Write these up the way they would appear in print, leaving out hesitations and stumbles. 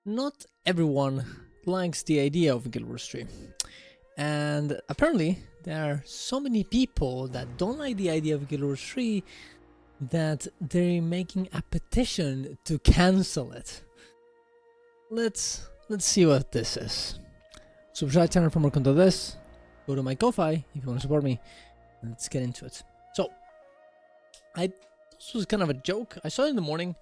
not everyone likes the idea of Guild Wars 3. And apparently, there are so many people that don't like the idea of Guild Wars 3 that they're making a petition to cancel it. Let's see what this is. Subscribe channel for more content of this. Go to my Ko-Fi if you want to support me. Let's get into it. So, this was kind of a joke. I saw it in the morning,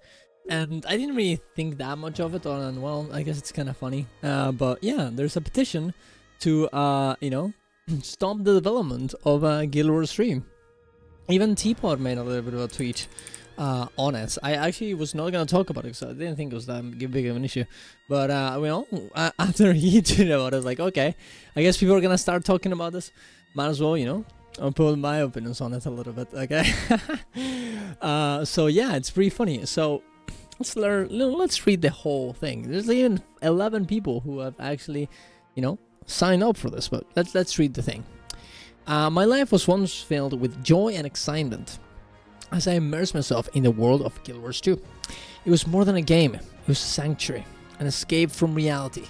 and I didn't really think that much of it. And well, I guess it's kind of funny. But yeah, there's a petition to stop the development of Guild Wars 3. Even Teapot made a little bit of a tweet on it. I actually was not going to talk about it because I didn't think it was that big of an issue. But, after he tweeted about it, I was like, okay, I guess people are going to start talking about this. Might as well, I'll put my opinions on it a little bit, okay? So, yeah, it's pretty funny. So, let's read the whole thing. There's even 11 people who have actually, signed up for this, but let's read the thing. My life was once filled with joy and excitement as I immersed myself in the world of Guild Wars 2. It was more than a game, it was a sanctuary, an escape from reality.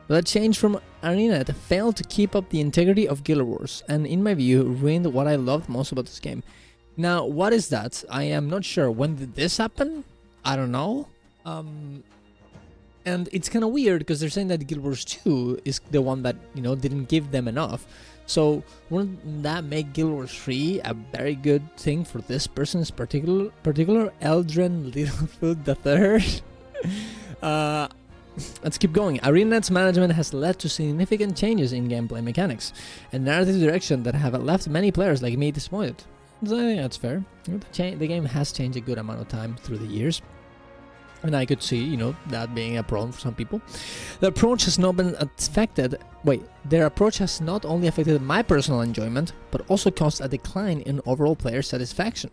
But that change from ArenaNet failed to keep up the integrity of Guild Wars, and in my view, ruined what I loved most about this game. Now, what is that? I am not sure. When did this happen? I don't know. And it's kind of weird because they're saying that Guild Wars 2 is the one that, didn't give them enough. So wouldn't that make Guild Wars 3 a very good thing for this person's particular Eldren Littlefoot III? Let's keep going. ArenaNet's management has led to significant changes in gameplay mechanics and narrative direction that have left many players like me disappointed. So I think that's fair. The game has changed a good amount of time through the years. And I could see, that being a problem for some people. Their approach has not only affected my personal enjoyment, but also caused a decline in overall player satisfaction.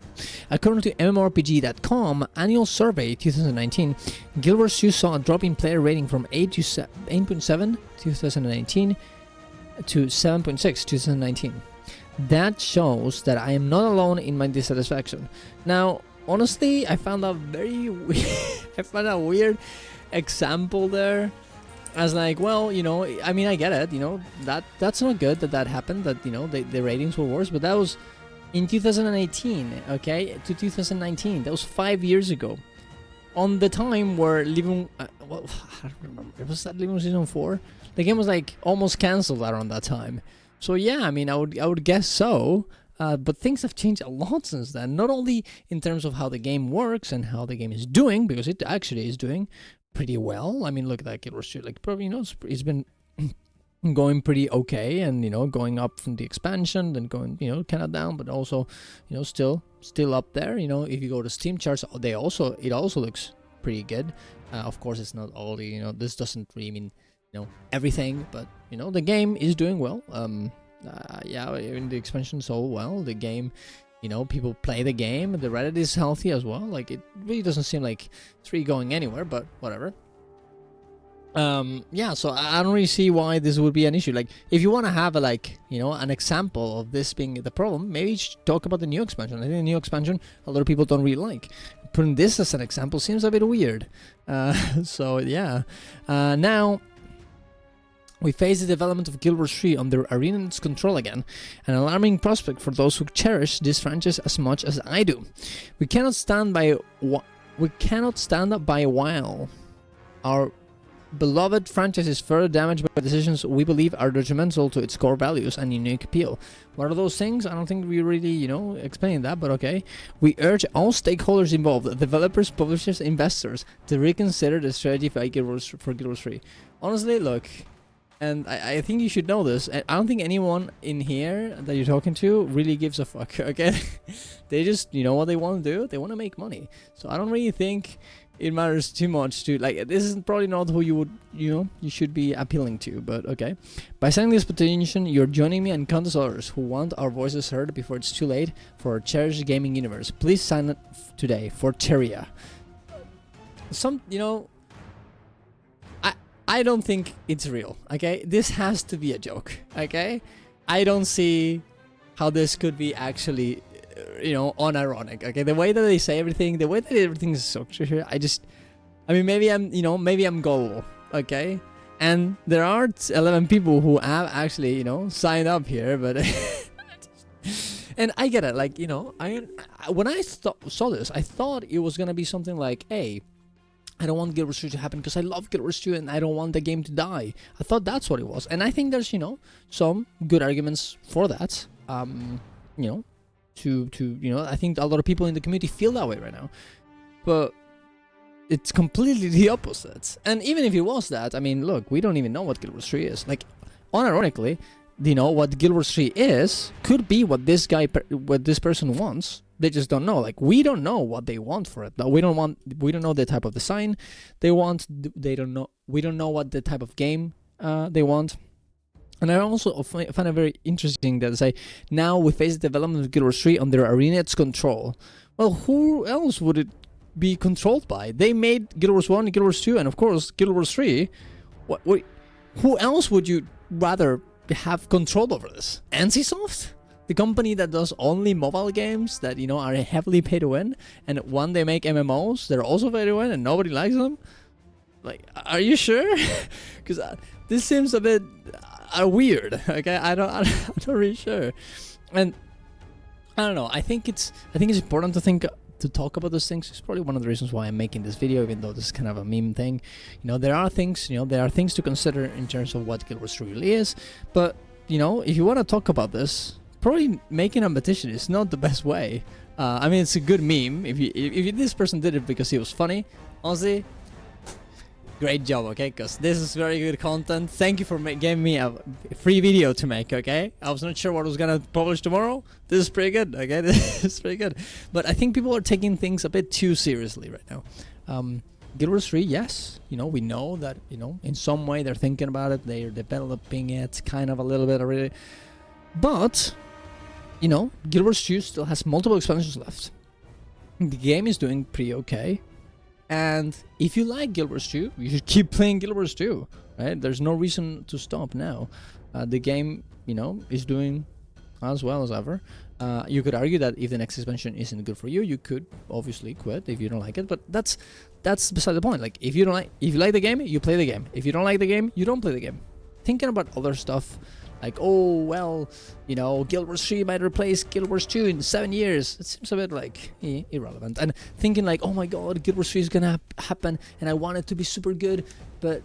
According to MMORPG.com annual survey 2019, Guild Wars 2 saw a drop in player rating from 8.7 2019 to 7.6 2019. That shows that I am not alone in my dissatisfaction. Now, honestly, I found a weird example there. As like, well, I mean, I get it, that's not good that happened, that, the ratings were worse, but that was in 2018, okay, to 2019, that was 5 years ago. On the time where Living, I don't remember, was that Living Season 4? The game was like almost cancelled around that time. So yeah, I mean, I would guess so. But things have changed a lot since then, not only in terms of how the game works and how the game is doing, because it actually is doing pretty well. I mean, look at that Guild Wars 2, like, probably, it's been going pretty okay, and, going up from the expansion, then going, kind of down, but also, still up there. If you go to Steam charts, it also looks pretty good. Of course, it's not all the, this doesn't really mean, everything, but, the game is doing well. Yeah, in the expansion sold well. The game, people play the game. The Reddit is healthy as well. Like, it really doesn't seem like 3 going anywhere, but whatever. Yeah, so I don't really see why this would be an issue. Like, if you want to have an example of this being the problem, maybe you should talk about the new expansion. I think the new expansion a lot of people don't really like. Putting this as an example seems a bit weird. So yeah. Now, we face the development of Guild Wars 3 under ArenaNet's control again, an alarming prospect for those who cherish this franchise as much as I do. We cannot stand by while our beloved franchise is further damaged by decisions we believe are detrimental to its core values and unique appeal. What are those things? I don't think we really, explained that, but okay. We urge all stakeholders involved, developers, publishers, investors, to reconsider the strategy for Guild Wars 3. Honestly, look. And I think you should know this. I don't think anyone in here that you're talking to really gives a fuck, okay? They just, what they want to do? They want to make money. So I don't really think it matters too much to, like, this is probably not who you would, you should be appealing to, but okay. By signing this petition, you're joining me and countless others who want our voices heard before it's too late for our cherished gaming universe. Please sign it today for Terria. I don't think it's real, okay? This has to be a joke, okay? I don't see how this could be actually, unironic, okay? The way that they say everything, the way that everything is structured here, maybe I'm gullible, okay? And there are 11 people who have actually, you know, signed up here, but and I get it, like, you know, when I saw this, I thought it was gonna be something like, hey, I don't want Guild Wars 2 to happen because I love Guild Wars 2 and I don't want the game to die. I thought that's what it was, and I think there's, you know, some good arguments for that. You know, to you know, I think a lot of people in the community feel that way right now, but it's completely the opposite. And even if it was that, I mean, look, we don't even know what Guild Wars 3 is. Like, unironically, you know, what Guild Wars 3 is could be what this guy, what this person wants. They just don't know. Like, we don't know what they want for it. We don't know the type of design they want. They don't know. We don't know what the type of game they want. And I also find it very interesting that they say, now we face the development of Guild Wars 3 under ArenaNet's control. Well, who else would it be controlled by? They made Guild Wars 1, Guild Wars 2, and of course Guild Wars 3. Who else would you rather have control over this? NCSoft? The company that does only mobile games that, you know, are heavily pay to win, and when they make MMOs, they're also pay to win and nobody likes them? Like, are you sure? Because this seems a bit weird, okay? I'm not really sure. And I don't know, I think it's important to talk about those things. It's probably one of the reasons why I'm making this video, even though this is kind of a meme thing. You know, there are things to consider in terms of what Guild Wars 3 really is. But, you know, if you want to talk about this, probably making a petition is not the best way. I mean, it's a good meme. If this person did it because he was funny, honestly, great job, okay? Because this is very good content. Thank you for giving me a free video to make, okay? I was not sure what I was gonna publish tomorrow. This is pretty good, okay? This is pretty good. But I think people are taking things a bit too seriously right now. Guild Wars 3, yes. You know, we know that, you know, in some way they're thinking about it. They're developing it kind of a little bit already. But, you know, Guild Wars 2 still has multiple expansions left. The game is doing pretty okay. And if you like Guild Wars 2, you should keep playing Guild Wars 2, right? There's no reason to stop now. The game, you know, is doing as well as ever. You could argue that if the next expansion isn't good for you, you could obviously quit if you don't like it. But that's beside the point. Like, if you like the game, you play the game. If you don't like the game, you don't play the game. Thinking about other stuff, like, oh, well, you know, Guild Wars 3 might replace Guild Wars 2 in 7 years. It seems a bit, like, irrelevant. And thinking, like, oh my god, Guild Wars 3 is gonna happen, and I want it to be super good, but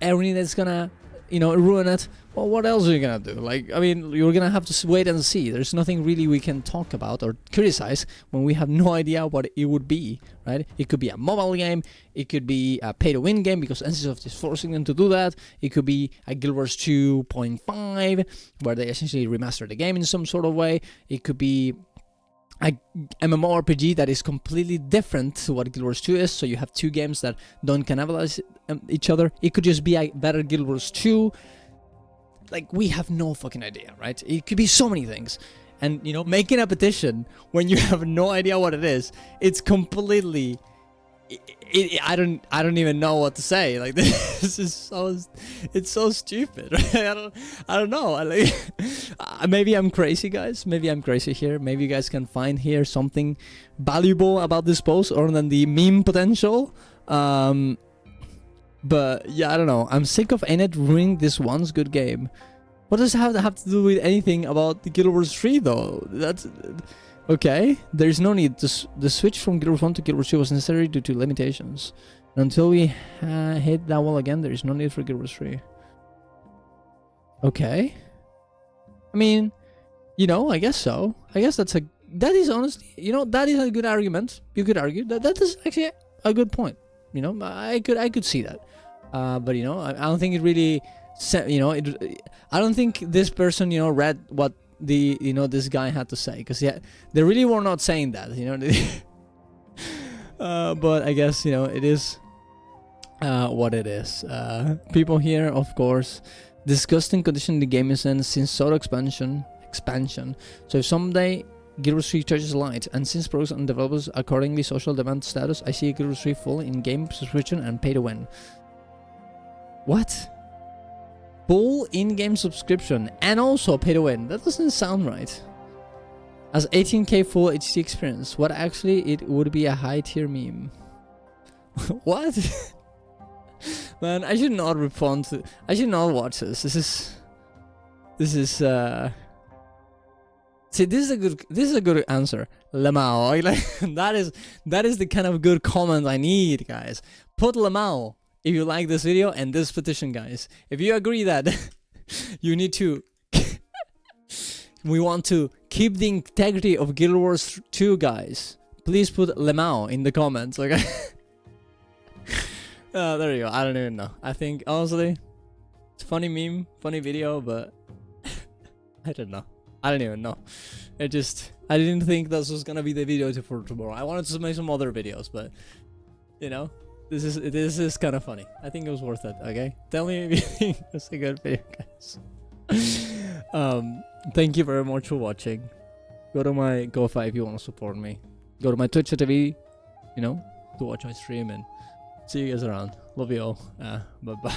ArenaNet's gonna, you know, ruin it. Well, what else are you gonna do? Like, I mean, you're gonna have to wait and see. There's nothing really we can talk about or criticize when we have no idea what it would be, right? It could be a mobile game, it could be a pay-to-win game because NCSoft is forcing them to do that. It could be a Guild Wars 2.5 where they essentially remaster the game in some sort of way. It could be a MMORPG that is completely different to what Guild Wars 2 is, so you have two games that don't cannibalize each other. It could just be a better Guild Wars 2. Like, we have no fucking idea, right? It could be so many things. And, you know, making a petition when you have no idea what it is, it's completely... I don't even know what to say. Like, this is so... It's so stupid, right? I don't know. Maybe I'm crazy, guys. Maybe I'm crazy here. Maybe you guys can find here something valuable about this post other than the meme potential. But yeah, I don't know. I'm sick of ArenaNet ruining this once good game. What does it have to do with anything about the Guild Wars 3 though? That's okay. There is no need. The switch from Guild Wars 1 to Guild Wars 2 was necessary due to limitations. And until we hit that wall again, there is no need for Guild Wars 3. Okay. I mean, you know, I guess so. I guess that is honestly, you know, that is a good argument. You could argue that is actually a good point. You know, I could see that. But, you know, I don't think it really, you know, I don't think this person, you know, read what this guy had to say, because they really were not saying that, you know. But I guess, you know, it is what it is. People here, of course, disgusting condition the game is in since solo expansion. So if someday Guild Wars 3 charges light, and since pros and developers accordingly social demand status, I see Guild Wars 3 full in-game subscription and pay to win. What? Full in-game subscription and also pay to win? That doesn't sound right. As 18k full HD experience, what actually it would be a high tier meme. What? Man, I should not respond to. I should not watch this. This is. See, this is a good answer. Lemao, like that is the kind of good comment I need, guys. Put Lemao if you like this video and this petition, guys. If you agree that you need to, we want to keep the integrity of Guild Wars 2, guys. Please put Lemao in the comments, okay? There you go. I don't even know. I think honestly, it's a funny meme, funny video, but I don't know. I don't even know. I didn't think this was gonna be the video for tomorrow. I wanted to make some other videos, but you know, this is kind of funny. I think it was worth it. Okay, tell me if you think it's a good video, guys. Thank you very much for watching. Go to my Ko-Fi if you want to support me. Go to my Twitch TV, you know, to watch my stream, and see you guys around. Love you all. Bye bye.